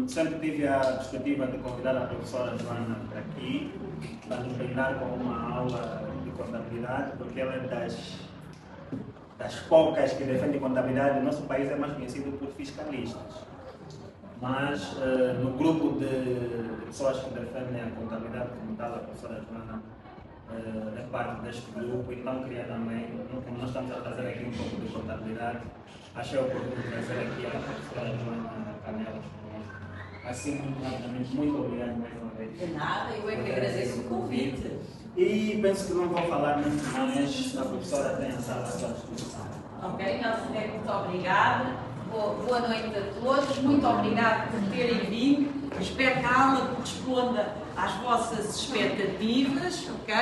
Sempre tive a perspectiva de convidar a professora Joana para aqui, para nos brindar com uma aula de contabilidade, porque ela é das poucas que defende contabilidade. O nosso país é mais conhecido por fiscalistas. Mas no grupo de pessoas que defendem a contabilidade como tal, a professora Joana é parte deste grupo, então queria também, como nós estamos a trazer aqui um pouco de contabilidade, achei oportuno trazer aqui a professora Joana Canelas. Assim, rapidamente, muito obrigado mais uma vez. De nada, eu é que agradeço o convite. E penso que não vou falar muito mais, a professora tem a sala à sua disposição. Ok, Nelson, muito obrigada. Boa noite a todos, muito obrigada por terem vindo. Espero que a aula corresponda às vossas expectativas, ok?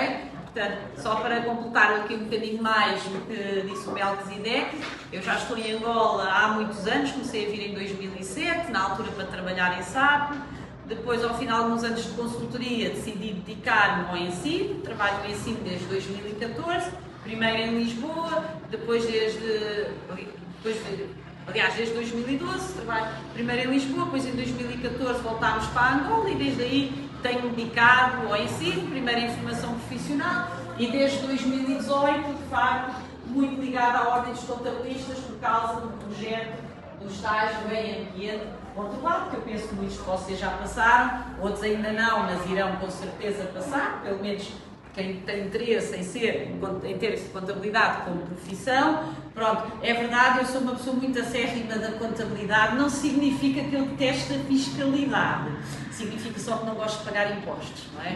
Portanto, só para completar aqui um bocadinho mais do que disse o Melquisedeque, eu já estou em Angola há muitos anos, comecei a vir em 2007, na altura para trabalhar em SAP. Depois, ao final de uns anos de consultoria, decidi dedicar-me ao ensino, trabalho no ensino desde 2014, primeiro em Lisboa, desde 2012, trabalho primeiro em Lisboa, depois em 2014 voltámos para Angola e desde aí tenho-me dedicado ao ensino, primeiro em formação profissional e desde 2018, de facto, muito ligada à Ordem dos Contabilistas por causa do projeto do estágio em ambiente controlado, que eu penso que muitos de vocês já passaram, outros ainda não, mas irão com certeza passar, pelo menos quem tem interesse em ter contabilidade como profissão. Pronto, é verdade, eu sou uma pessoa muito acérrima da contabilidade, não significa que eu detesto a fiscalidade, significa só que não gosto de pagar impostos, não é?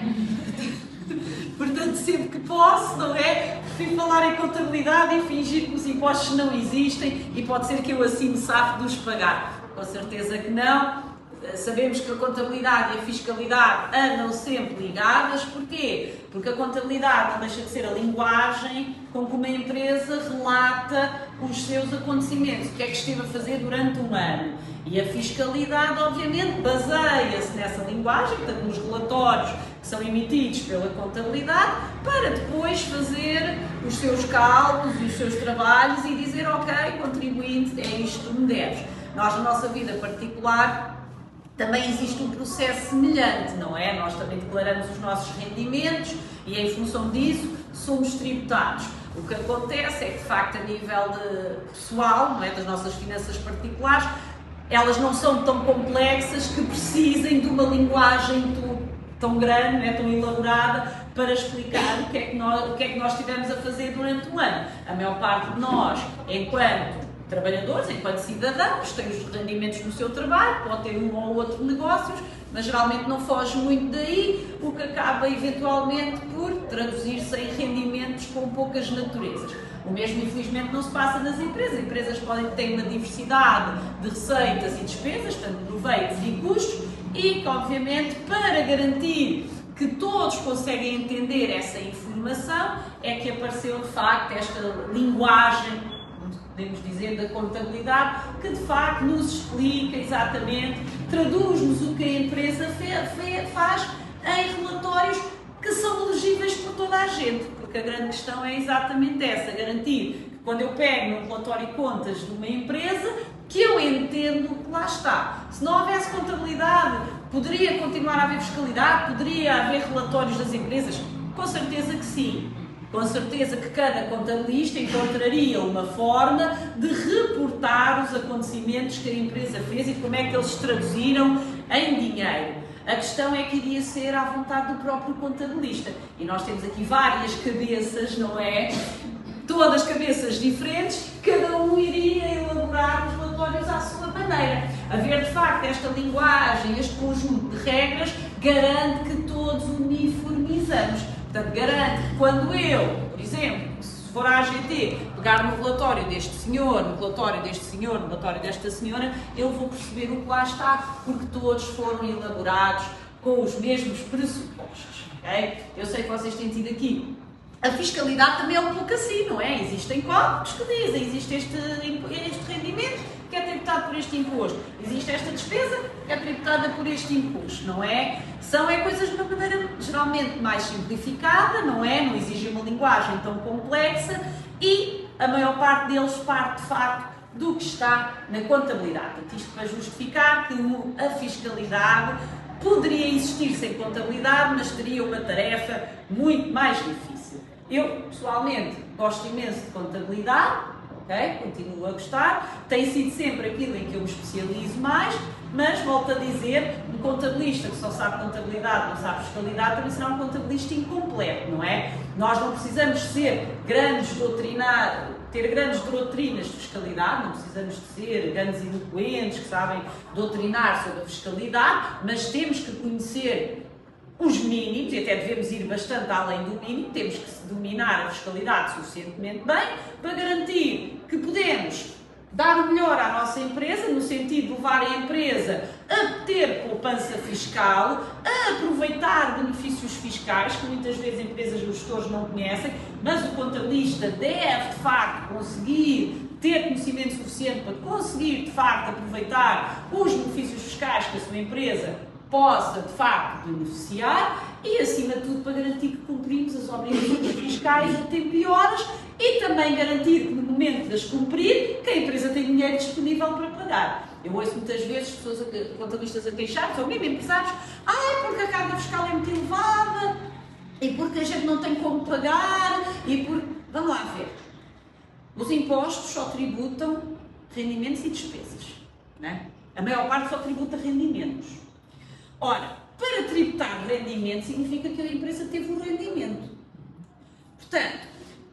Portanto, sempre que posso, não é? Prefiro falar em contabilidade e fingir que os impostos não existem e pode ser que eu assim me safe de os pagar. Com certeza que não. Sabemos que a contabilidade e a fiscalidade andam sempre ligadas. Porquê? Porque a contabilidade não deixa de ser a linguagem com que uma empresa relata os seus acontecimentos, o que é que esteve a fazer durante um ano. E a fiscalidade, obviamente, baseia-se nessa linguagem, portanto, nos relatórios que são emitidos pela contabilidade, para depois fazer os seus cálculos e os seus trabalhos e dizer, ok, contribuinte, é isto que me deves. Nós, na nossa vida particular, também existe um processo semelhante, não é? Nós também declaramos os nossos rendimentos e, em função disso, somos tributados. O que acontece é que, de facto, a nível pessoal, não é? Das nossas finanças particulares, elas não são tão complexas que precisem de uma linguagem tão grande, não é? Tão elaborada, para explicar o que é que nós estivemos a fazer durante o ano. A maior parte de nós, enquanto trabalhadores, enquanto cidadãos, têm os rendimentos no seu trabalho, pode ter um ou outro negócios, mas geralmente não foge muito daí, o que acaba eventualmente por traduzir-se em rendimentos com poucas naturezas. O mesmo, infelizmente, não se passa nas empresas. As empresas podem ter uma diversidade de receitas e despesas, portanto, proveitos e custos, e que, obviamente, para garantir que todos conseguem entender essa informação, é que apareceu, de facto, esta linguagem, podemos dizer, da contabilidade, que de facto nos explica exatamente, traduz-nos o que a empresa faz em relatórios que são legíveis por toda a gente, porque a grande questão é exatamente essa, garantir que quando eu pego no relatório de contas de uma empresa, que eu entendo que lá está. Se não houvesse contabilidade, poderia continuar a haver fiscalidade, poderia haver relatórios das empresas? Com certeza que sim. Com certeza que cada contabilista encontraria uma forma de reportar os acontecimentos que a empresa fez e como é que eles se traduziram em dinheiro. A questão é que iria ser à vontade do próprio contabilista. E nós temos aqui várias cabeças, não é? Todas cabeças diferentes, cada um iria elaborar os relatórios à sua maneira. Haver, de facto, esta linguagem, este conjunto de regras, garante que todos uniformizamos. Portanto, garante que quando eu, por exemplo, se for à AGT, pegar no relatório deste senhor, no relatório deste senhor, no relatório desta senhora, eu vou perceber o que lá está, porque todos foram elaborados com os mesmos pressupostos. Okay? Eu sei que vocês têm tido aqui. A fiscalidade também é um pouco assim, não é? Existem códigos que dizem, existe este rendimento que é tributado por este imposto, existe esta despesa que é tributada por este imposto, não é? São coisas de uma maneira geralmente mais simplificada, não é? Não exige uma linguagem tão complexa e a maior parte deles parte de facto do que está na contabilidade. Portanto, isto para justificar que a fiscalidade poderia existir sem contabilidade, mas teria uma tarefa muito mais difícil. Eu, pessoalmente, gosto imenso de contabilidade, ok? Continuo a gostar, tem sido sempre aquilo em que eu me especializo mais, mas, volto a dizer, um contabilista que só sabe contabilidade, não sabe fiscalidade, também será um contabilista incompleto, não é? Nós não precisamos ser ter grandes doutrinas de fiscalidade, não precisamos de ser grandes eloquentes que sabem doutrinar sobre a fiscalidade, mas temos que conhecer os mínimos, e até devemos ir bastante além do mínimo, temos que dominar a fiscalidade suficientemente bem para garantir que podemos dar o melhor à nossa empresa, no sentido de levar a empresa a ter poupança fiscal, a aproveitar benefícios fiscais, que muitas vezes empresas e os gestores não conhecem, mas o contabilista deve, de facto, conseguir ter conhecimento suficiente para conseguir, de facto, aproveitar os benefícios fiscais que a sua empresa possa, de facto, beneficiar e, acima de tudo, para garantir que cumprimos as obrigações fiscais a tempo e horas e também garantir que, no momento de as cumprir, que a empresa tem dinheiro disponível para pagar. Eu ouço muitas vezes pessoas, contabilistas a queixar-se, ou mesmo empresários, porque a carga fiscal é muito elevada e porque a gente não tem como pagar e porque... Vamos lá ver. Os impostos só tributam rendimentos e despesas, não é? A maior parte só tributa rendimentos. Ora, para tributar rendimento significa que a empresa teve um rendimento. Portanto,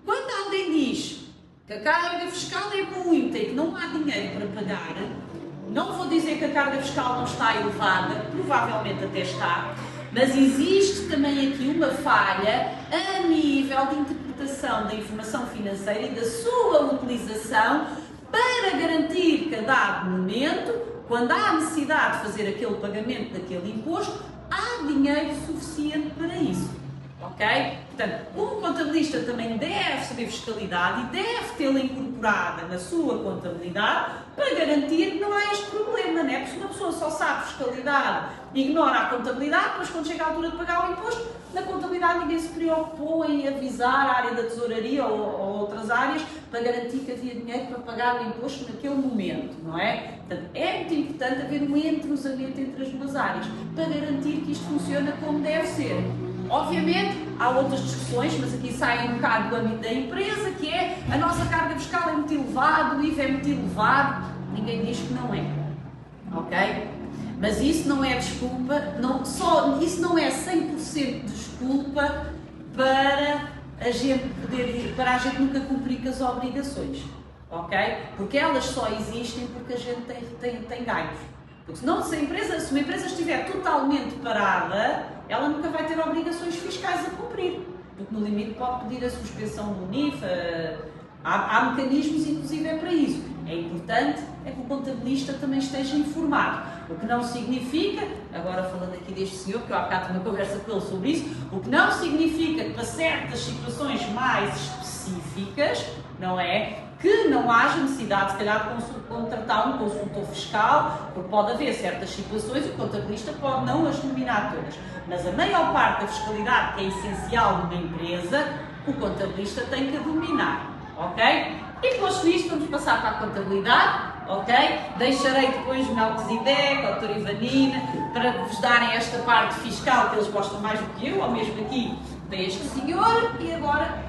quando alguém diz que a carga fiscal é muita e que não há dinheiro para pagar, não vou dizer que a carga fiscal não está elevada, provavelmente até está, mas existe também aqui uma falha a nível de interpretação da informação financeira e da sua utilização para garantir que a dado momento, quando há necessidade de fazer aquele pagamento daquele imposto, há dinheiro suficiente para isso, ok? Portanto, um contabilista também deve saber fiscalidade e deve tê-la incorporada na sua contabilidade para garantir que não há este problema, não é? Porque se uma pessoa só sabe fiscalidade e ignora a contabilidade, mas quando chega a altura de pagar o imposto, na contabilidade ninguém se preocupou em avisar a área da tesouraria ou outras áreas para garantir que havia dinheiro para pagar o imposto naquele momento, não é? Portanto, é muito importante haver um entrosamento entre as duas áreas para garantir que isto funciona como deve ser. Obviamente, há outras discussões, mas aqui sai um bocado do âmbito da empresa, que é a nossa carga fiscal é muito elevada, o IVA é muito elevado. Ninguém diz que não é, ok? Mas isso não é desculpa, isso não é 100% desculpa para a gente nunca cumprir com as obrigações, ok? Porque elas só existem porque a gente tem ganhos. Porque senão, se uma empresa estiver totalmente parada, ela nunca vai ter obrigações fiscais a cumprir. Porque no limite pode pedir a suspensão do NIF, há mecanismos inclusive para isso. É importante que o contabilista também esteja informado. O que não significa, agora falando aqui deste senhor, que eu há bocado tive uma conversa com ele sobre isso, o que não significa que para certas situações mais específicas, não é? Que não haja necessidade, se calhar, de contratar um consultor fiscal, porque pode haver certas situações e o contabilista pode não as dominar todas. Mas a maior parte da fiscalidade, que é essencial numa empresa, o contabilista tem que dominar, ok? E posto isto, vamos passar para a contabilidade, ok? Deixarei depois o Melquisedeque, a doutora Ivanina, para vos darem esta parte fiscal que eles gostam mais do que eu, ou mesmo aqui para este senhor, e agora,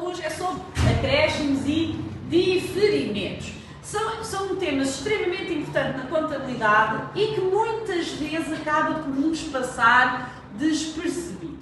hoje é sobre acréscimos e diferimentos. São temas extremamente importantes na contabilidade e que muitas vezes acaba por nos passar despercebido.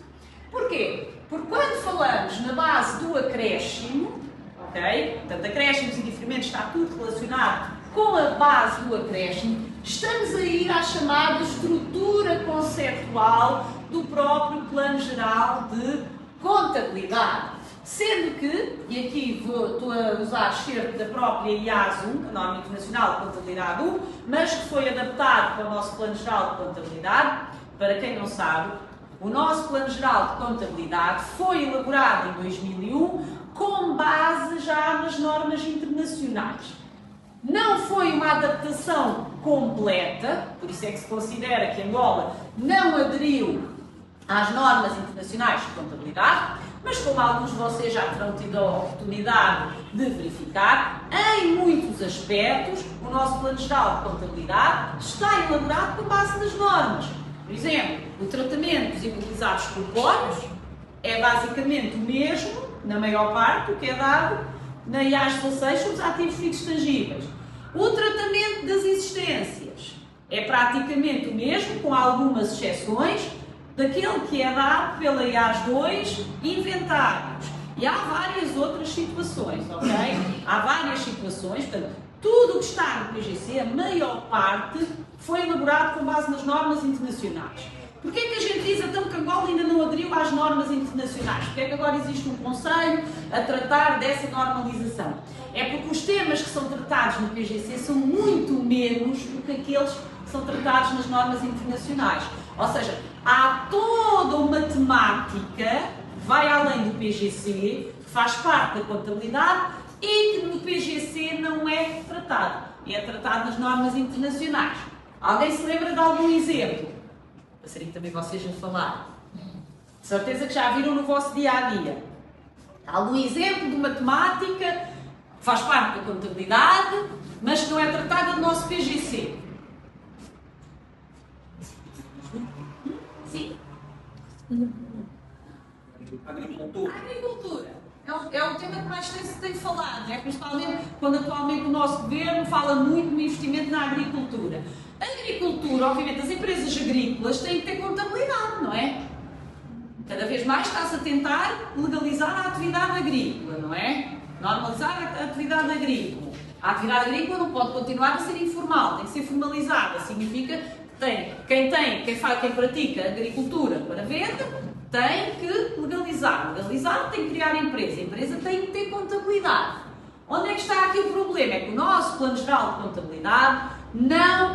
Porquê? Porque quando falamos na base do acréscimo, ok? Portanto, acréscimos e diferimentos está tudo relacionado com a base do acréscimo, estamos a ir à chamada estrutura conceptual do próprio Plano Geral de Contabilidade. Sendo que, e aqui estou a usar excerto da própria IAS 1, a Norma Internacional de Contabilidade 1, mas que foi adaptado para o nosso Plano Geral de Contabilidade. Para quem não sabe, o nosso Plano Geral de Contabilidade foi elaborado em 2001 com base já nas normas internacionais. Não foi uma adaptação completa, por isso é que se considera que Angola não aderiu às normas internacionais de contabilidade, Mas como alguns de vocês já terão tido a oportunidade de verificar, em muitos aspectos o nosso Plano Geral de Contabilidade está elaborado com base nas normas. Por exemplo, o tratamento dos imobilizados corpóreos é basicamente o mesmo, na maior parte, do que é dado na IAS 16 sobre os ativos fixos tangíveis. O tratamento das existências é praticamente o mesmo, com algumas exceções, daquele que é dado pela IAS 2, inventários. E há várias outras situações, ok? Há várias situações, portanto, tudo o que está no PGC, a maior parte, foi elaborado com base nas normas internacionais. Porquê é que a gente diz então que Angola ainda não aderiu às normas internacionais? Porquê é que agora existe um conselho a tratar dessa normalização? É porque os temas que são tratados no PGC são muito menos do que aqueles que são tratados nas normas internacionais. Ou seja, há toda uma temática que vai além do PGC, que faz parte da contabilidade e que no PGC não é tratado. É tratado nas normas internacionais. Alguém se lembra de algum exemplo? Gostaria que também vocês a falar. De certeza que já viram no vosso dia-a-dia. Algum exemplo de uma temática que faz parte da contabilidade, mas que não é tratada no nosso PGC? Sim. Agricultura. Agricultura. É o tema que mais se tem falado, né? Principalmente quando atualmente o nosso governo fala muito no investimento na agricultura. A agricultura, obviamente, as empresas agrícolas têm que ter contabilidade, não é? Cada vez mais está-se a tentar legalizar a atividade agrícola, não é? Normalizar a atividade agrícola. A atividade agrícola não pode continuar a ser informal, tem que ser formalizada. Significa que quem pratica agricultura para venda tem que legalizar. Legalizar tem que criar empresa. A empresa tem que ter contabilidade. Onde é que está aqui o problema? É que o nosso Plano Geral de Contabilidade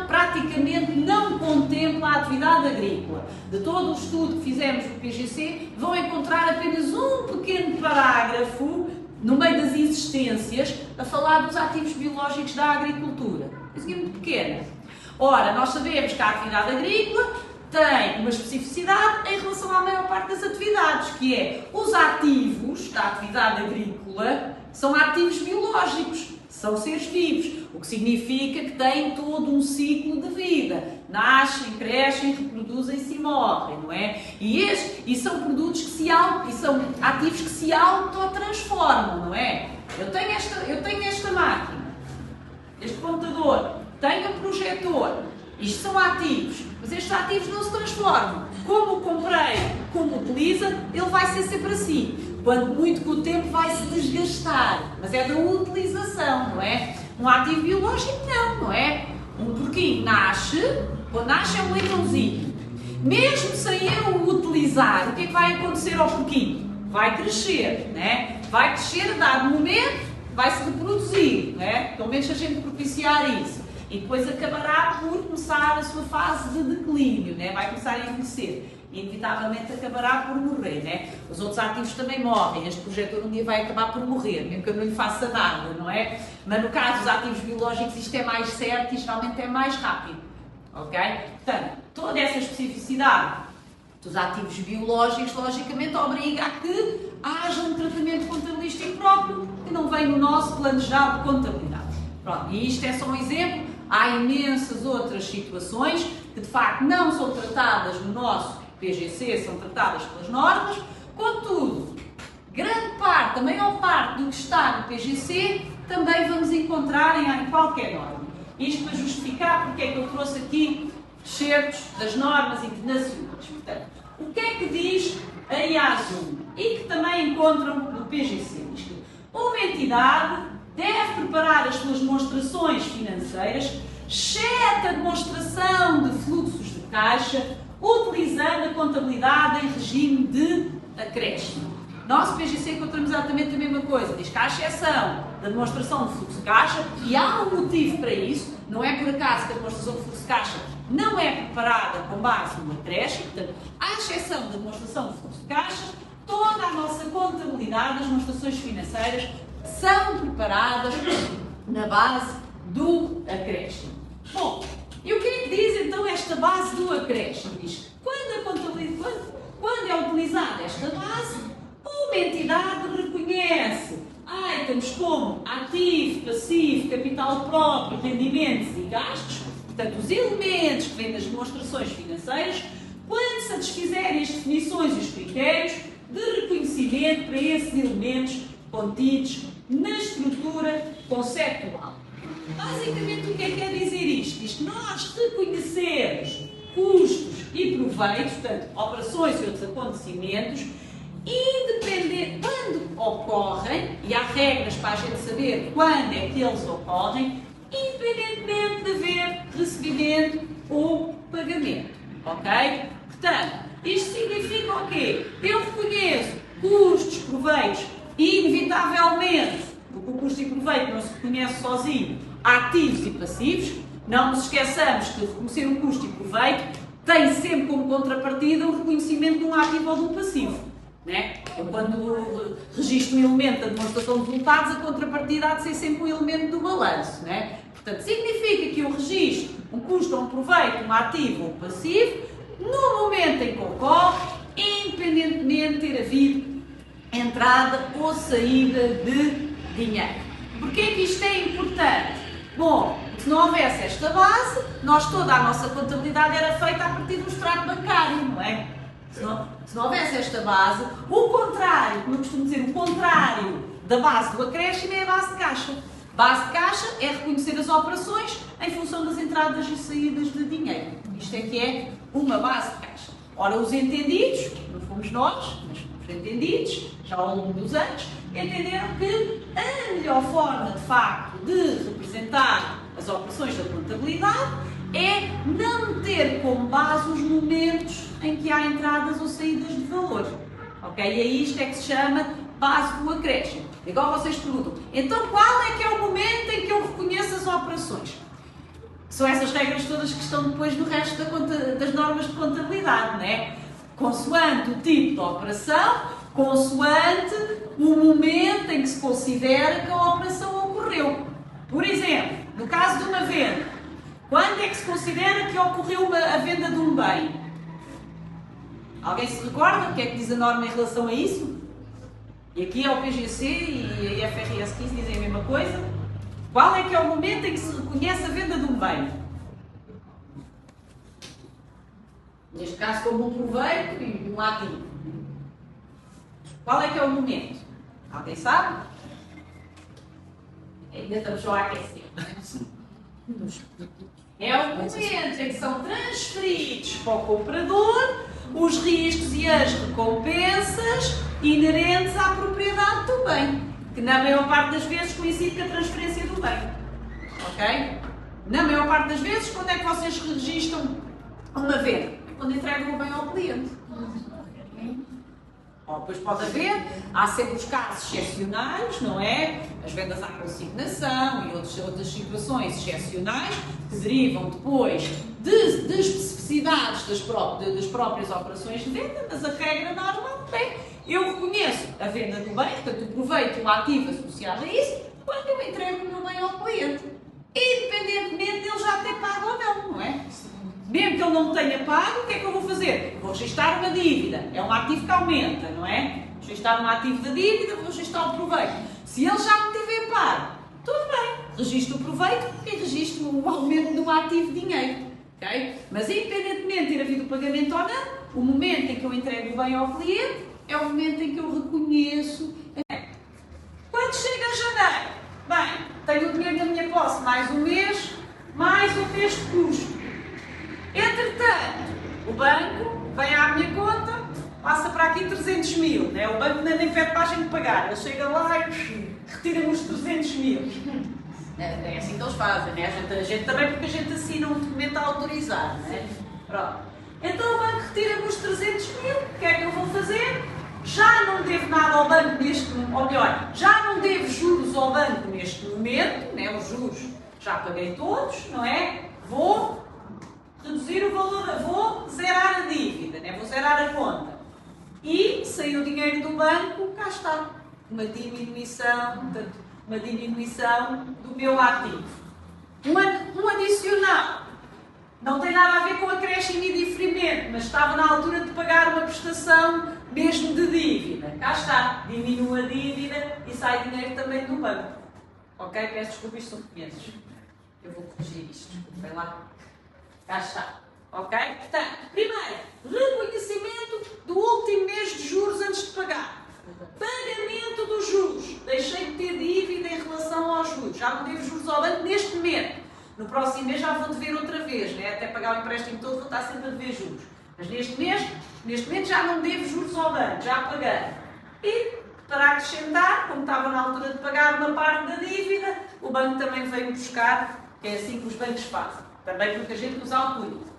praticamente não contempla a atividade agrícola. De todo o estudo que fizemos no PGC, vão encontrar apenas um pequeno parágrafo no meio das existências a falar dos ativos biológicos da agricultura. Isso é muito pequena. Ora, nós sabemos que a atividade agrícola tem uma especificidade em relação à maior parte das atividades, que é os ativos da atividade agrícola são ativos biológicos, são seres vivos, o que significa que têm todo um ciclo de vida. Nascem, crescem, reproduzem-se e morrem, não é? E são produtos que são ativos que se autotransformam, não é? Eu tenho esta máquina, este computador, tenho um projetor, isto são ativos, mas estes ativos não se transformam. Como o comprei, como utiliza, ele vai ser sempre assim. Quando muito com o tempo vai se desgastar, mas é da utilização, não é? Um ativo biológico não é? Um porquinho nasce, quando nasce é um leitãozinho. Mesmo sem eu o utilizar, o que é que vai acontecer ao porquinho? Vai crescer, né? Vai crescer, a dado momento, vai se reproduzir, né? Pelo menos a gente propiciar isso. E depois acabará por começar a sua fase de declínio, né? Vai começar a envelhecer. E inevitavelmente acabará por morrer, né? Os outros ativos também morrem. Este projetor um dia vai acabar por morrer, mesmo que eu não lhe faça nada, não é? Mas no caso dos ativos biológicos isto é mais certo e geralmente é mais rápido, ok? Portanto, toda essa especificidade dos ativos biológicos, logicamente, obriga a que haja um tratamento contabilístico próprio que não vem no nosso Plano Geral de Contabilidade. Pronto, e isto é só um exemplo. Há imensas outras situações que, de facto, não são tratadas no nosso PGC, são tratadas pelas normas. Contudo, grande parte, a maior parte do que está no PGC, também vamos encontrar em qualquer norma. Isto para justificar porque é que eu trouxe aqui excertos das normas internacionais. Portanto, o que é que diz a IAS 1 e que também encontram no PGC? Diz que uma entidade deve preparar as suas demonstrações financeiras, exceto a demonstração de fluxos de caixa, utilizando a contabilidade em regime de acréscimo. Nosso PGC encontramos exatamente a mesma coisa. Diz que há exceção da demonstração de fluxo de caixa e há um motivo para isso. Não é por acaso que a demonstração de fluxo de caixa não é preparada com base no acréscimo. Portanto, à exceção da demonstração de fluxo de caixa, toda a nossa contabilidade, as demonstrações financeiras, são preparadas na base do acréscimo. Bom, e o que é que diz então esta base do acréscimo? Diz que quando é utilizada esta base, Uma entidade reconhece itens como ativo, passivo, capital próprio, rendimentos e gastos, portanto, os elementos que vêm das demonstrações financeiras, quando satisfizerem as definições e os critérios de reconhecimento para esses elementos contidos na estrutura conceptual. Basicamente, o que é que quer dizer isto? Diz que nós reconhecemos custos e proveitos, portanto, operações e outros acontecimentos, independente quando ocorrem, e há regras para a gente saber quando é que eles ocorrem, independentemente de haver recebimento ou pagamento. Ok? Portanto, isto significa o quê? Eu reconheço custos, proveitos, e inevitavelmente, porque o custo e proveito não se reconhece sozinho, ativos e passivos. Não nos esqueçamos que reconhecer um custo e proveito tem sempre como contrapartida o reconhecimento de um ativo ou de um passivo. Né? Eu, quando registro um elemento da demonstração de resultados, a contrapartida há de ser sempre um elemento do balanço. Né? Portanto, significa que eu registro um custo ou um proveito, um ativo ou um passivo, no momento em que ocorre, independentemente de ter havido entrada ou saída de dinheiro. Porquê é que isto é importante? Bom, se não houvesse esta base, toda a nossa contabilidade era feita a partir do extrato bancário, não é? Se não houvesse esta base, o contrário, como eu costumo dizer, o contrário da base do acréscimo é a base de caixa. Base de caixa é reconhecer as operações em função das entradas e saídas de dinheiro. Isto é que é uma base de caixa. Ora, os entendidos, não fomos nós, mas os entendidos, já ao longo dos anos, entenderam que a melhor forma, de facto, de representar as operações da contabilidade é não ter como base os momentos em que há entradas ou saídas de valor. Ok? E aí isto é que se chama base do acréscimo. Igual vocês perguntam, então qual é que é o momento em que eu reconheço as operações? São essas regras todas que estão depois no resto das normas de contabilidade, não é? Consoante o tipo de operação, consoante o momento em que se considera que a operação ocorreu. Por exemplo, no caso de uma venda, quando é que se considera que ocorreu a venda de um bem? Alguém se recorda o que é que diz a norma em relação a isso? E aqui é o PGC e a FRS 15 dizem a mesma coisa. Qual é que é o momento em que se reconhece a venda de um bem? Neste caso, como um proveito e um ativo. Qual é que é o momento? Alguém sabe? Ainda estamos só a aquecer. É o momento em que são transferidos para o comprador os riscos e as recompensas inerentes à propriedade do bem, que na maior parte das vezes coincide com a transferência do bem. Ok? Na maior parte das vezes, quando é que vocês registram uma venda? Quando entregam o bem ao cliente. Ou depois pode haver, há sempre os casos excepcionais, não é? As vendas à consignação e outras situações excepcionais que derivam depois de especificidades das próprias operações de venda, mas a regra normal é: eu reconheço a venda do bem, portanto o proveito, o ativo associado a isso, quando eu entrego o meu bem ao cliente, independentemente de ele já ter pago ou não é? Mesmo que ele não tenha pago, o que é que eu vou fazer? Vou registrar uma dívida. É um ativo que aumenta, não é? Vou registrar um ativo da dívida, vou registrar o proveito. Se ele já me tiver pago, tudo bem. Registro o proveito e registro o aumento de um ativo de dinheiro. Okay? Mas independentemente de ter havido o pagamento ou não, o momento em que eu entrego o bem ao cliente é o momento em que eu reconheço. Quando chega janeiro, bem, tenho o dinheiro na minha posse mais um mês, mais o texto de custo. Entretanto, o banco vem à minha conta, passa para aqui 300 mil, né? O banco nem pede para a gente pagar, ele chega lá e retira-me os 300 mil. É assim que eles fazem, né? A gente também, porque a gente assina um documento a autorizar, né? Pronto. Então o banco retira-me os 300 mil, o que é que eu vou fazer? Já não devo nada ao banco neste momento, ou melhor, já não devo juros ao banco neste momento, né? Os juros já paguei todos, não é? Vou reduzir o valor, vou zerar a dívida, né? Vou zerar a conta. E saiu o dinheiro do banco, cá está. Uma diminuição do meu ativo. Um adicional. Não tem nada a ver com acréscimo e diferimento, mas estava na altura de pagar uma prestação mesmo de dívida. Cá está, diminui a dívida e sai dinheiro também do banco. Ok? Peço desculpa, isto são 500. Eu vou corrigir isto, desculpem lá. Cá está. Ok? Portanto, primeiro, reconhecimento do último mês de juros antes de pagar. Pagamento dos juros. Deixei de ter dívida em relação aos juros. Já não devo juros ao banco neste momento. No próximo mês já vou dever outra vez, né? Até pagar o empréstimo todo vou estar sempre a dever juros. Mas neste mês já não devo juros ao banco, já paguei. E para acrescentar, como estava na altura de pagar uma parte da dívida, o banco também veio buscar, que é assim que os bancos fazem. Também porque a gente nos autoriza.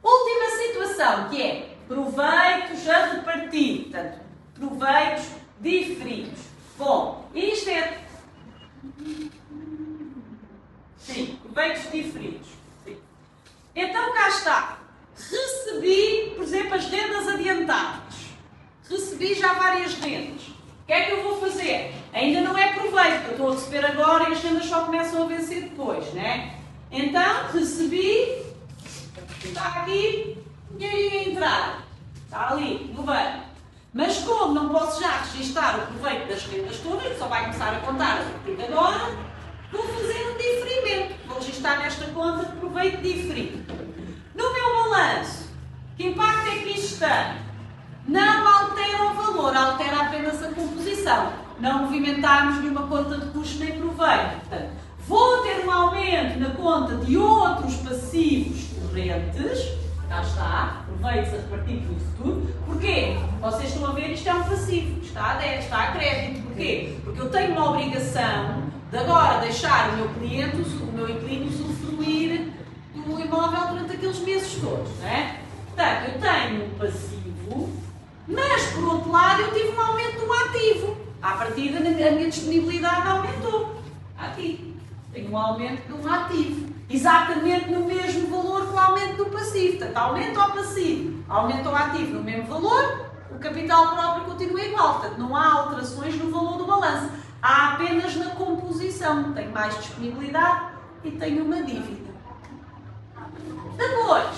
Última situação, que é proveitos a repartir. Portanto, proveitos diferidos. Bom, isto é... Sim, proveitos diferidos. Sim. Então, cá está. Recebi, por exemplo, as rendas adiantadas. Recebi já várias rendas. O que é que eu vou fazer? Ainda não é proveito, que eu estou a receber agora e as rendas só começam a vencer depois, né? Então, recebi, está aqui, dinheiro a entrar. Está ali, no banco. Mas como não posso já registrar o proveito das rendas todas, que só vai começar a contar a partir de agora, vou fazer um diferimento. Vou registrar nesta conta de proveito diferido. No meu balanço, que impacto é que isto tem? Não altera o valor, altera apenas a composição. Não movimentarmos nenhuma conta de custo nem proveito. Portanto, vou ter um aumento na conta de outros passivos correntes. Cá está, proveitos a repartir pelo futuro. Porquê? Vocês estão a ver, isto é um passivo. Está a débito, está a crédito. Porquê? Porque eu tenho uma obrigação de agora deixar o meu inquilino usufruir do imóvel durante aqueles meses todos, não é? Portanto, eu tenho um passivo, mas por outro lado eu tive um aumento do ativo. À partida a minha disponibilidade aumentou. Aqui, tenho um aumento de um ativo. Exatamente no mesmo valor que o aumento do passivo. Portanto, aumento ao passivo, aumento ao ativo no mesmo valor, o capital próprio continua igual. Portanto, não há alterações no valor do balanço. Há apenas na composição. Tenho mais disponibilidade e tenho uma dívida. Depois,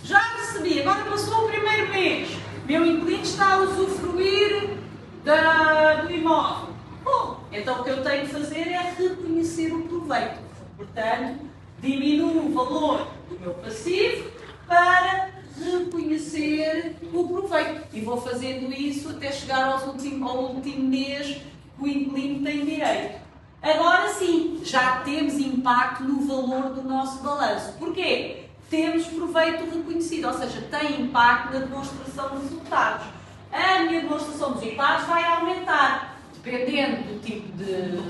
já recebi, agora passou o primeiro mês. Meu inquilino está a usufruir do imóvel. Bom, então o que eu tenho que fazer é reconhecer o proveito. Portanto, diminuo o valor do meu passivo para reconhecer o proveito. E vou fazendo isso até chegar ao último mês que o inquilino tem direito. Agora sim, já temos impacto no valor do nosso balanço. Porquê? Temos proveito reconhecido, ou seja, tem impacto na demonstração de resultados. A minha demonstração de resultados vai aumentar, dependendo do tipo de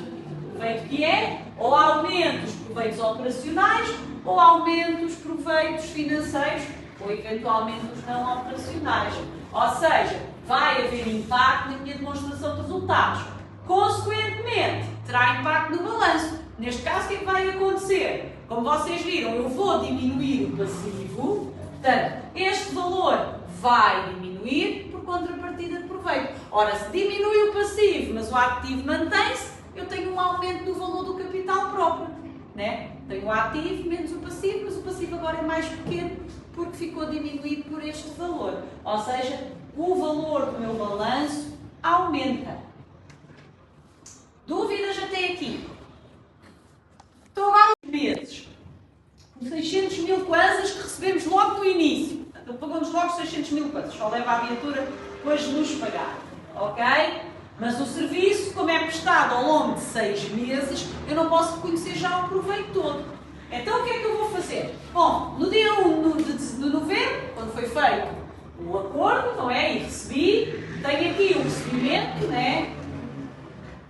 proveito que é, ou aumento os proveitos operacionais, ou aumento os proveitos financeiros, ou eventualmente os não operacionais. Ou seja, vai haver impacto na minha demonstração de resultados. Consequentemente, terá impacto no balanço. Neste caso, o que é que vai acontecer? Como vocês viram, eu vou diminuir o passivo, portanto, este valor vai diminuir por contrapartida de proveito. Ora, se diminui o passivo, mas o ativo mantém-se, eu tenho um aumento do valor do capital próprio, né? Tenho o ativo menos o passivo, mas o passivo agora é mais pequeno porque ficou diminuído por este valor. Ou seja, o valor do meu balanço aumenta. Dúvidas até aqui? Então agora os meses. Os 600 mil kwanzas que recebemos logo no início. Então pagamos logo 600 mil kwanzas. Só leva a viatura depois de nos pagar. Ok? Mas o serviço, como é prestado ao longo de 6 meses, eu não posso reconhecer já o proveito todo. Então o que é que eu vou fazer? Bom, no dia 1 de novembro, quando foi feito o acordo, não é? E recebi, tenho aqui o recebimento, né?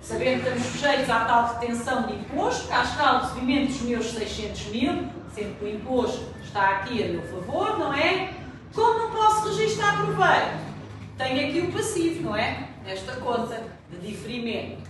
Sabendo que estamos sujeitos à tal retenção de imposto, cá está o recebimento dos meus 600 mil, sendo que o imposto está aqui a meu favor, não é? Como não posso registrar proveito? Tenho aqui o passivo, não é? Nesta conta de diferimento.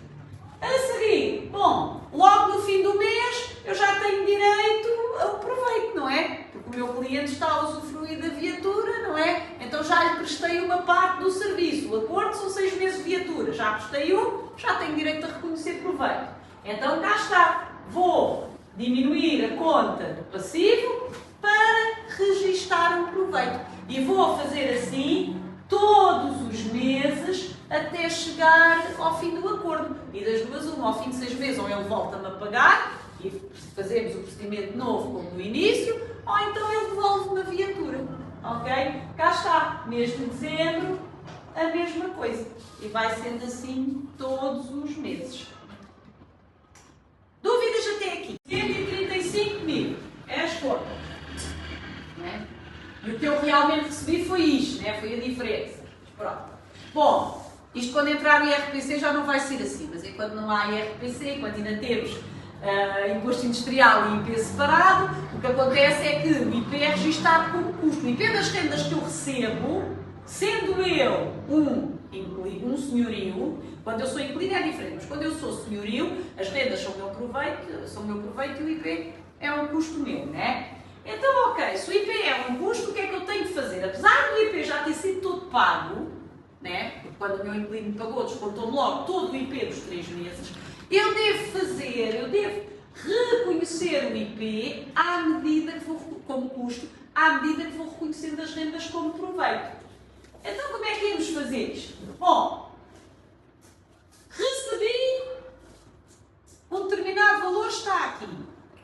A seguir, bom, logo no fim do mês eu já tenho direito ao proveito, não é? Porque o meu cliente está a usufruir da viatura, não é? Então já lhe prestei uma parte do serviço. O acordo são 6 meses de viatura. Já prestei já tenho direito a reconhecer proveito. Então cá está. Vou diminuir a conta do passivo para registar um proveito. E vou fazer assim todos os meses até chegar ao fim do acordo. E das duas, uma, ao fim de 6 meses, ou ele volta-me a pagar e fazemos o procedimento novo como no início, ou então ele devolve-me a viatura. Ok? Cá está, mês de dezembro, a mesma coisa. E vai sendo assim todos os meses. Dúvidas até aqui? 135 mil. É as contas. Né? E o que eu realmente recebi foi isto, né? Foi a diferença. Pronto. Bom, isto quando entrar o IRPC já não vai ser assim, mas enquanto não há IRPC, enquanto ainda temos imposto industrial e IP separado, o que acontece é que o IP é registado como custo. O IP das rendas que eu recebo, sendo eu um senhorio, quando eu sou inquilino é diferente, mas quando eu sou senhorio, as rendas são o meu proveito e o IP é um custo meu, né? Então, ok, se o IP é um custo, o que é que eu tenho de fazer? Apesar do IP já ter sido todo pago, né? Porque quando o meu inquilino me pagou, descontou-me logo todo o IP dos 3 meses, eu devo reconhecer o IP à medida que vou, como custo, à medida que vou reconhecendo as rendas como proveito. Então, como é que íamos fazer isto? Bom, recebi um determinado valor, está aqui.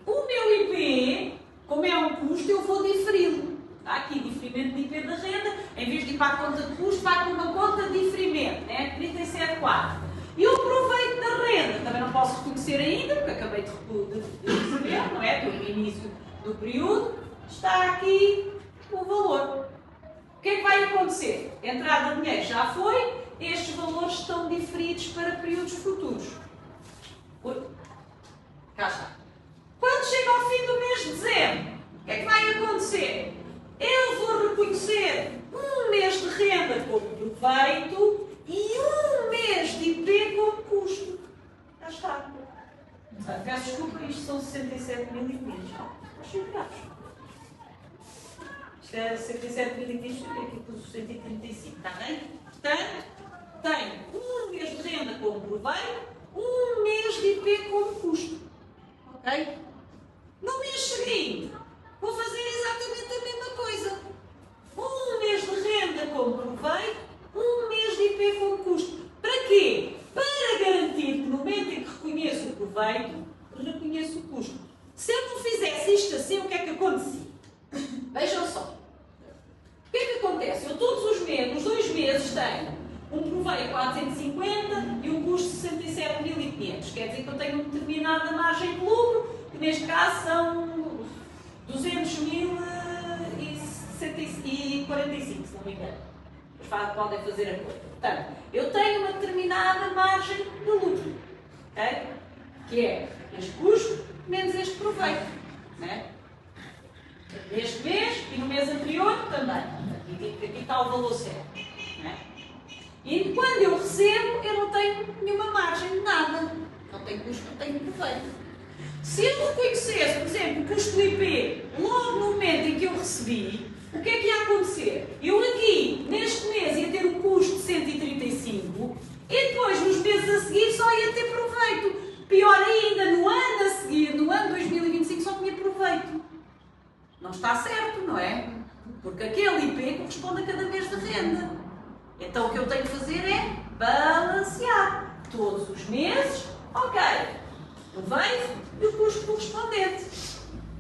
O meu IP, como é um custo, eu vou diferi-lo. Está aqui, diferimento de IP da renda, em vez de ir para a conta de custo, vai para uma conta de diferimento, né? 37,4. E o proveito da renda, também não posso reconhecer ainda, porque acabei de receber, não é? Do início do período, está aqui o valor. O que é que vai acontecer? A entrada de dinheiro já foi, estes valores estão diferidos para períodos futuros. Cá está. Quando chega ao fim do mês de dezembro, o que é que vai acontecer? Eu vou reconhecer um mês de renda como proveito e um mês de IP como custo. Já está. Peço desculpa, isto são 67.500. Achei graves. Isto é 67.500, aqui pus os 135, está bem? Portanto, tenho um mês de renda como proveito, um mês de IP como custo. Ok? No mês seguinte, vou fazer exatamente a mesma coisa. Um mês de renda como proveito, um mês de IP como custo. Para quê? Para garantir que no momento em que reconheço o proveito, reconheço o custo. Se eu não fizesse isto assim, o que é que acontecia? Vejam só. O que é que acontece? Eu todos os meses, nos 2 meses, tenho um proveito de 450 e um custo de 67.500. Quer dizer que eu tenho uma determinada margem de lucro, que neste caso são 200.045, se não me engano. Podem fazer a conta. Portanto, eu tenho uma determinada margem de lucro, okay? Que é este custo menos este proveito. Né? Neste mês e no mês anterior também. Aqui está o valor certo. Né? E quando eu recebo, eu não tenho nenhuma margem de nada. Não tenho custo, não tenho proveito. Se eu reconhecesse, por exemplo, o custo do IP logo no momento em que eu recebi, o que é que ia acontecer? Eu aqui, neste mês, ia ter um custo de 135 e depois, nos meses a seguir, só ia ter proveito. Pior ainda, no ano a seguir, no ano 2025, só tinha proveito. Não está certo, não é? Porque aquele IP corresponde a cada mês de renda. Então, o que eu tenho que fazer é balancear. Todos os meses, ok, proveito e o custo correspondente.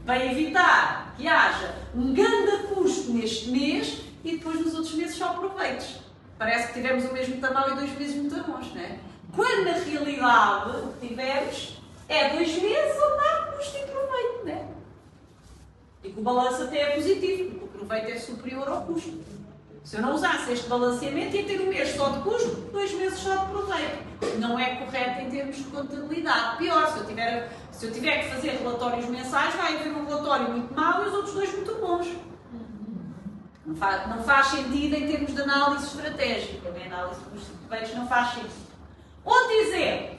Para evitar que haja um grande custo neste mês e depois nos outros meses só proveitos. Parece que tivemos o mesmo muito mal e 2 meses muito bons, não é? Quando na realidade o que tivemos é 2 meses onde há custo e proveito, não é? E que o balanço até é positivo, porque o proveito é superior ao custo. Se eu não usasse este balanceamento, ia ter um mês só de custo, 2 meses só de proveito. Não é correto em termos de contabilidade. Pior, se eu tiver que fazer relatórios mensais, vai haver um relatório muito mau e os outros 2 muito bons. Não faz sentido em termos de análise estratégica. A análise dos proveitos não faz sentido. Outro exemplo,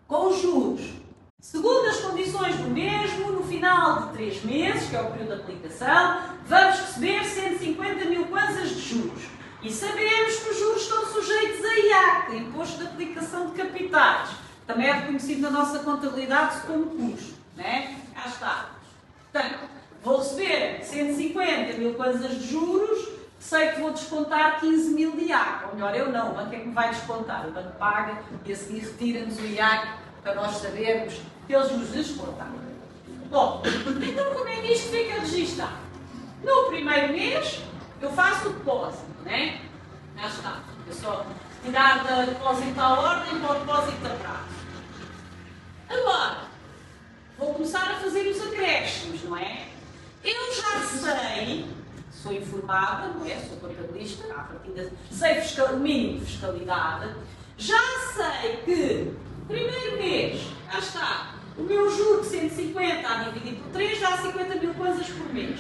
com os juros. Segundo as condições do mesmo, no final de 3 meses, que é o período de aplicação, vamos receber 150 mil kwanzas de juros. E sabemos que os juros estão sujeitos a IAC, Imposto de Aplicação de Capitais. Também é reconhecido na nossa contabilidade como custo. Né? Cá está. Portanto, vou receber 150 mil kwanzas de juros, sei que vou descontar 15 mil de IAC. Ou melhor, eu não, o banco é que me vai descontar. O banco paga e a seguir retira-nos o IAC para nós sabermos que eles nos descontaram. Bom, então como é que isto fica registado? No primeiro mês, eu faço o depósito, né? Já está. Eu só tirar da depósito à ordem para o depósito a prazo. Agora, vou começar a fazer os acréscimos, não é? Eu já sei, sou informada, não é? Sou contabilista, à partida sei o mínimo de fiscalidade, já sei que, primeiro mês, já está, o meu juro de 150 a dividir por 3 dá 50 mil kwanzas por mês.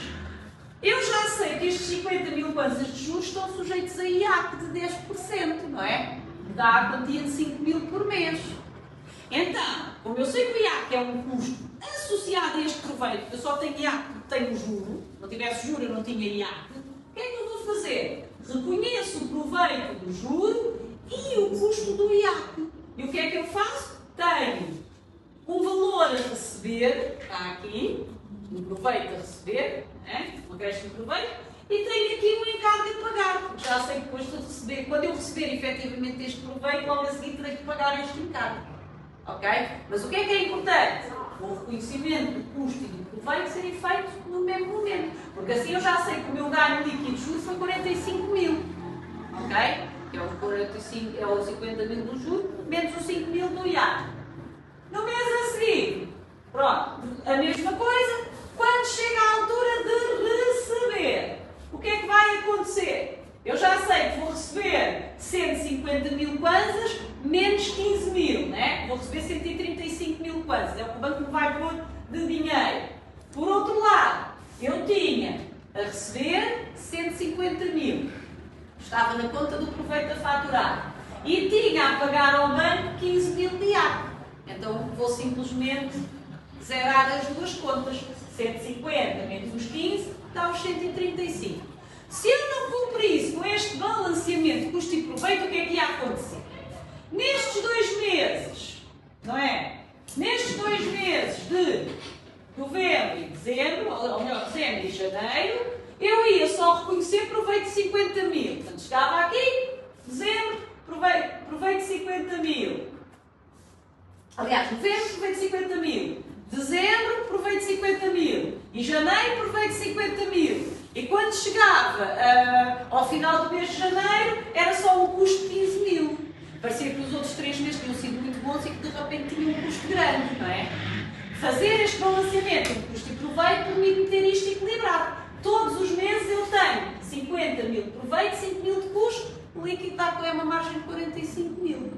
Eu já sei que estes 50 mil kwanzas de juros estão sujeitos a IAC de 10%, não é? Dá a quantia de 5 mil por mês. Então, como eu sei que o IAC é um custo associado a este proveito, eu só tenho IAC porque tenho juro, se não tivesse juro eu não tinha IAC, o que é que eu vou fazer? Reconheço o proveito do juro e o custo do IAC. E o que é que eu faço? Tenho um valor a receber, está aqui, um proveito a receber, um acréscimo de proveito, e tenho aqui um encargo a pagar, porque já sei que depois de receber, quando eu receber efetivamente este proveito, logo a seguir terei que pagar este encargo. Ok? Mas o que é importante? O reconhecimento do custo e do proveito serem feitos no mesmo momento. Porque assim eu já sei que o meu ganho líquido de juros foi 45 mil. Ok? É os 50 mil do juro, menos os 5 mil do IAC. No mês a seguir, pronto, a mesma coisa. Quando chega a altura de receber, o que é que vai acontecer? Eu já sei que vou receber 150 mil kwanzas menos 15 mil, né? Vou receber 135 mil kwanzas, é o que o banco me vai pôr de dinheiro. Por outro lado, eu tinha a receber 150 mil, estava na conta do proveito a faturar, e tinha a pagar ao banco 15 mil de IAC. Então vou simplesmente zerar as duas contas. 150 menos os 15 dá os 135. Se eu não cumprisse com este balanceamento de custo e proveito, o que é que ia acontecer? Nestes 2 meses, não é? Nestes 2 meses de novembro e dezembro, ou melhor, dezembro e janeiro, eu ia só reconhecer proveito de 50 mil. Portanto, chegava aqui, dezembro, proveito de 50 mil. Aliás, novembro, proveito de 50 mil. Dezembro, proveito de 50 mil. E janeiro, proveito de 50 mil. E quando chegava ao final do mês de janeiro, era só um custo de 15 mil. Parecia que os outros 3 meses tinham sido muito bons e que de repente tinham um custo grande, não é? Fazer este balanceamento entre custo e proveito permite-me ter isto equilibrado. Todos os meses eu tenho 50 mil de proveito, 5 mil de custo, o líquido dá uma margem de 45 mil.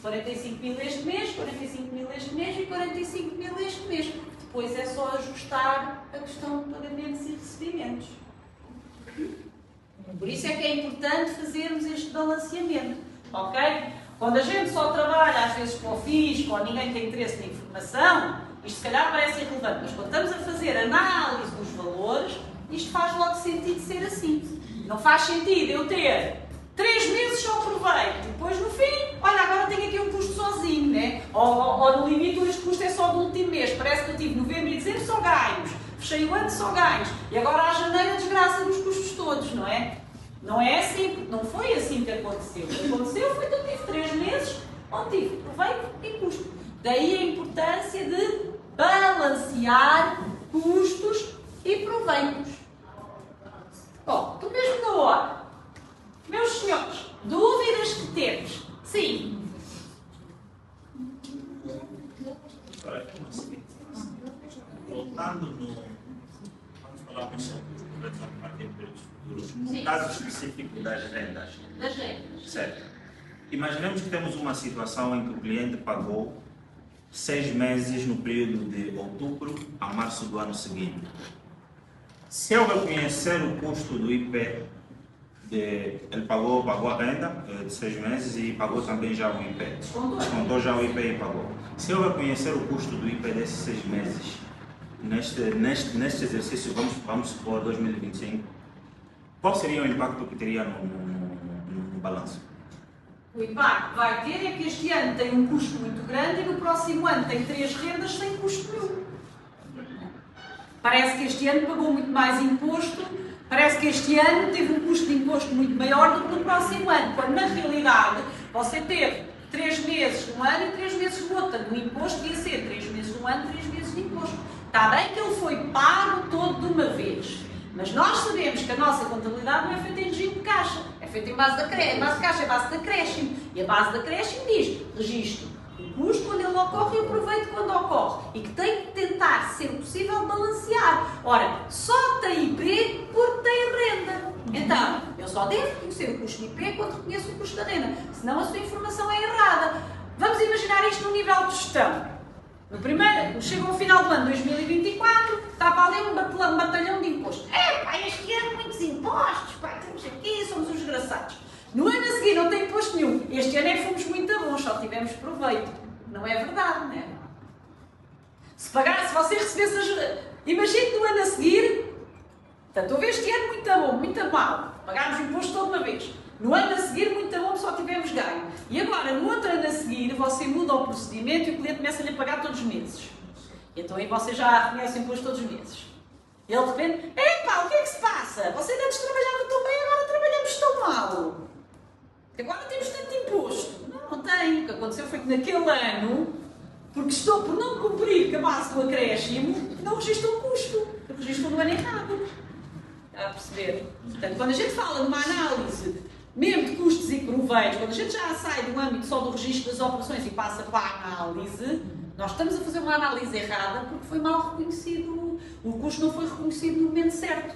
45 mil este mês, 45 mil este mês e 45 mil este mês. Depois é só ajustar a questão de pagamentos e recebimentos. Por isso é que é importante fazermos este balanceamento. Ok? Quando a gente só trabalha, às vezes, com o fisco ou ninguém tem interesse na informação, isto se calhar parece irrelevante. Mas quando estamos a fazer análise dos valores, isto faz logo sentido ser assim. Não faz sentido eu ter 3 meses só proveito, depois no fim, olha, agora tenho aqui um custo sozinho, né? Ou no limite este custo é só do último mês, parece que eu tive novembro e dezembro só ganhos, fechei o ano só ganhos, e agora a janeiro a desgraça dos custos todos, não é? Não é assim, não foi assim que aconteceu. O que aconteceu foi que eu tive 3 meses onde tive proveito e custo. Daí a importância de balancear custos e proveitos. Bom, do mesmo na hora. Meus senhores, dúvidas que temos? Sim. Voltando no... Vamos falar mais sobre a parte de períodos futuros. No caso específico das rendas. Das rendas. Certo. Imaginemos que temos uma situação em que o cliente pagou 6 meses no período de outubro a março do ano seguinte. Se eu reconhecer o custo do IP, ele pagou a renda de 6 meses e pagou também já o IP. Descontou já o IP e pagou. Se eu reconhecer o custo do IP desses 6 meses, neste exercício, vamos supor 2025, qual seria o impacto que teria no balanço? O impacto vai ter é que este ano tem um custo muito grande e no próximo ano tem 3 rendas sem custo nenhum. Parece que este ano pagou muito mais imposto, parece que este ano teve um custo de imposto muito maior do que no próximo ano, quando na realidade você teve 3 meses num ano e 3 meses no outro. No imposto devia ser 3 meses no ano, 3 meses de imposto. Está bem que ele foi pago todo de uma vez, mas nós sabemos que a nossa contabilidade não é feita em regime de caixa, é feita em base de caixa, é base de acréscimo. E a base de acréscimo diz, registro o custo quando ele ocorre e o proveito quando ocorre. E que tem que tentar, se possível, balancear. Ora, só tem IP porque tem renda. Então, eu só devo reconhecer o custo de IP quando reconheço o custo da renda. Senão a sua informação é errada. Vamos imaginar isto no nível de gestão. No primeiro, chega ao final do ano 2024, estava ali um batalhão de impostos. Pá, este ano muitos impostos, pá, estamos aqui, somos os desgraçados. No ano a seguir não tem imposto nenhum. Este ano é que fomos muito bons, só tivemos proveito. Não é verdade, não é? Se você recebesse ajuda... Imagine no ano a seguir, portanto, houve este ano muito bom, muito mal. Pagámos o imposto toda uma vez. No ano a seguir, muito bom, só tivemos ganho. E agora, no outro ano a seguir, você muda o procedimento e o cliente começa-lhe a pagar todos os meses. Então aí você já reconhece o imposto todos os meses. E ele de repente, epá, o que é que se passa? Você antes trabalhava tão bem, agora trabalhamos tão mal. Agora temos tanto imposto. Não tem. O que aconteceu foi que naquele ano, porque estou por não cumprir com a base do acréscimo, não registro o custo. Eu registro no ano errado. Está a perceber? Portanto, quando a gente fala numa análise, mesmo de custos e proveitos, quando a gente já sai do âmbito só do registro das operações e passa para a análise, nós estamos a fazer uma análise errada porque foi mal reconhecido, o custo não foi reconhecido no momento certo.